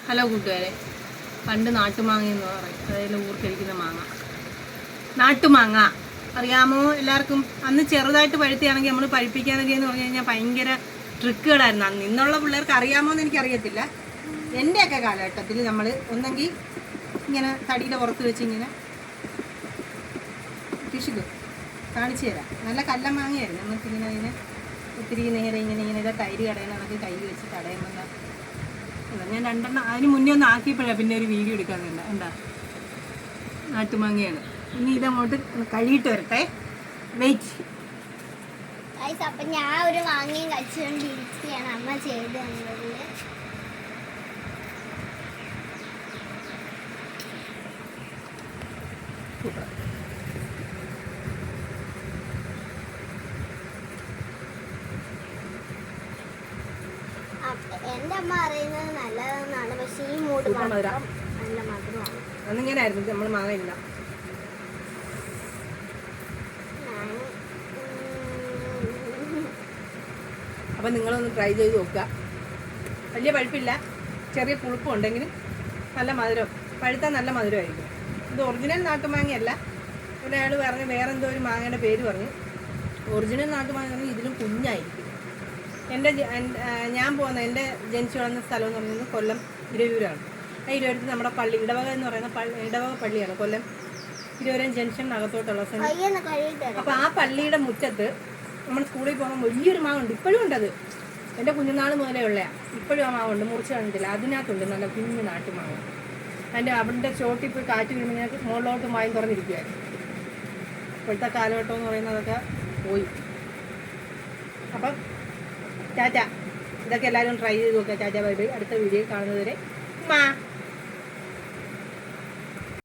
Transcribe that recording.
Hello കൂട്ടുകാരെ, പണ്ട് നാട്ടുമാങ്ങ എന്ന് പറയും, അതായത് ഊർക്കരിക്കുന്ന മാങ്ങ. നാട്ടുമാങ്ങ അറിയാമോ എല്ലാവർക്കും? അന്ന് ചെറുതായിട്ട് പഴുത്തിയാണെങ്കിൽ നമ്മൾ പഴുപ്പിക്കാനൊക്കെ എന്ന് പറഞ്ഞു കഴിഞ്ഞാൽ ഭയങ്കര ട്രിക്കുകളായിരുന്നു. അന്ന് ഇന്നുള്ള പിള്ളേർക്ക് അറിയാമോ എന്ന് എനിക്കറിയത്തില്ല. എൻ്റെയൊക്കെ കാലഘട്ടത്തിൽ നമ്മൾ ഒന്നെങ്കിൽ ഇങ്ങനെ തടിയുടെ പുറത്ത് വെച്ച് ഇങ്ങനെ പിശുക്കും കാണിച്ചു തരാം. നല്ല കല്ല മാങ്ങയായിരുന്നു. നമുക്കിങ്ങനെ അതിനെ ഒത്തിരി നേരെ ഇങ്ങനെ ഇതാ തൈര് കടയണം, നമുക്ക് കൈ വെച്ച് കടയുമെന്ന ഞാൻ രണ്ടെണ്ണം അതിന് മുന്നേ ഒന്ന് ആക്കിയപ്പോഴാണ് പിന്നെ ഒരു വീഡിയോ എടുക്കാറുണ്ട്. എന്താ നാട്ടുമാങ്ങയാണ്. ഇനി ഇതങ്ങോട്ട് കഴുകിയിട്ട് വരട്ടെ, വെയിറ്റ്. അപ്പം ഞാൻ ഒരു മാങ്ങയും കഴിച്ചുകൊണ്ടിരിക്കുകയാണ്. അമ്മ ചെയ്ത് തന്നത് എൻ്റെ അമ്മ അറിയുന്നത് നല്ലതെന്നാണ്. പക്ഷേ ഈ മൂട് മാത്രം നല്ല മധുരമാണ്. അന്നിങ്ങനായിരുന്നു നമ്മൾ മാങ്ങ ഇല്ല. അപ്പം നിങ്ങളൊന്ന് ട്രൈ ചെയ്ത് നോക്കുക. വലിയ പഴുപ്പില്ല, ചെറിയ പുളിപ്പും ഉണ്ടെങ്കിലും നല്ല മധുരം. പഴുത്താൽ നല്ല മധുരമായിരിക്കും. ഇത് ഒറിജിനൽ നാട്ടുമാങ്ങയല്ല. പിന്നെ അയാൾ പറഞ്ഞ് വേറെന്തോ ഒരു മാങ്ങയുടെ പേര് പറഞ്ഞു. ഒറിജിനൽ നാട്ടുമാങ്ങ ഇതിലും കുഞ്ഞായിരിക്കും. ഞാൻ എൻ്റെ ജനിച്ചു വളർന്ന സ്ഥലം എന്ന് പറയുന്നത് കൊല്ലം ഇരയൂരാണ്. ആ ഇരയൂരത്ത് നമ്മുടെ പള്ളി ഇടവക എന്ന് പറയുന്ന ഇടവക പള്ളിയാണ്. കൊല്ലം ഇരയൂരം ജംഗ്ഷനകത്തോട്ടുള്ള സ്ഥലം. അപ്പോൾ ആ പള്ളിയുടെ മുറ്റത്ത് നമ്മൾ സ്കൂളിൽ പോകുമ്പോൾ വലിയൊരു മാവുണ്ട്. ഇപ്പോഴും ഉണ്ടത്. എൻ്റെ കുഞ്ഞുനാൾ മുതലേ ഉള്ളതാണ്. ഇപ്പോഴും ആ മാവുണ്ട്, മുറിച്ച് കണ്ടിട്ടില്ല. അതിനകത്തുണ്ട് നല്ല കുഞ്ഞു നാട്ടുമാങ്ങ. അതിൻ്റെ അവിടെ ചോട്ടിൽ പോയി കാറ്റ് വീഴുമ്പോൾ ഞാൻ മുകളിലോട്ട് മായം തുറന്നിരിക്കുകയായിരുന്നു. ഇപ്പോഴത്തെ കാലഘട്ടം എന്ന് പറയുന്നതൊക്കെ പോയി. അപ്പം ടാറ്റ. ഇതൊക്കെ എല്ലാവരും ട്രൈ ചെയ്ത് നോക്കുക. Tata, bye bye. അടുത്ത വീഡിയോ കാണുന്നതുവരെ മാ.